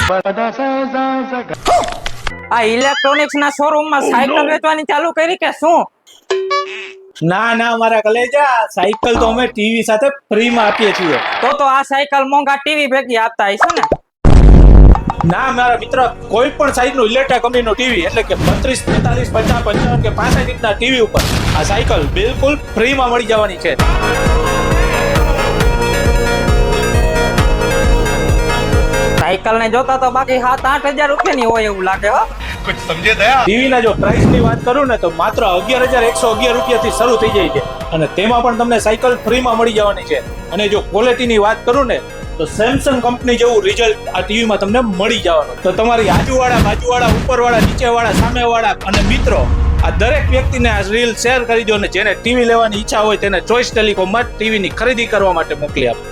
આ ઇલેક્ટ્રોનિક્સ ના શોરૂમ માં સાયકલ વેચવાની ચાલુ કરી કે શું? ના ના મારા કલેજા, સાયકલ તો અમે ટીવી સાથે ફ્રી માં આપીએ છીએ. તો આ સાયકલ મોંઘા ટીવી ભેગી આપતા હશો ને? ના મારા મિત્ર, કોઈ પણ સાઈઝ નું ઇલેક્ટ્રા કંપનીનું ટીવી એટલે કે 32, 43, 50, 55 કે 65 ઇંચના ટીવી ઉપર આ સાયકલ બિલકુલ ફ્રી માં મળી જવાની છે. સાયકલ ને જોતા તો બાકી 7-8 હજાર રૂપિયાની હોય એવું લાગે હો. कुछ समझे दया। ટીવી ના જો પ્રાઇસ ની વાત કરું ને તો માત્ર 11,111 રૂપિયાથી શરૂ થઈ જાય છે અને તેમાં પણ તમને સાયકલ ફ્રી માં મળી જવાની છે. અને જો ક્વોલિટી ની વાત કરું ને તો સેમસંગ કંપની જેવું રિઝલ્ટ આ ટીવી માં તમને મળી જવાનું. તો તમારી આજુવાળા, બાજુવાળા, ઉપરવાળા, નીચેવાળા, સામેવાળા અને મિત્રો આ દરેક વ્યક્તિને આ રીલ શેર કરી દો અને જેને ટીવી લેવાની ઈચ્છા હોય તેને ચોઈસ ટેલિકોમમાં ટીવી ની ખરીદી કરવા માટે મોકલી આપો.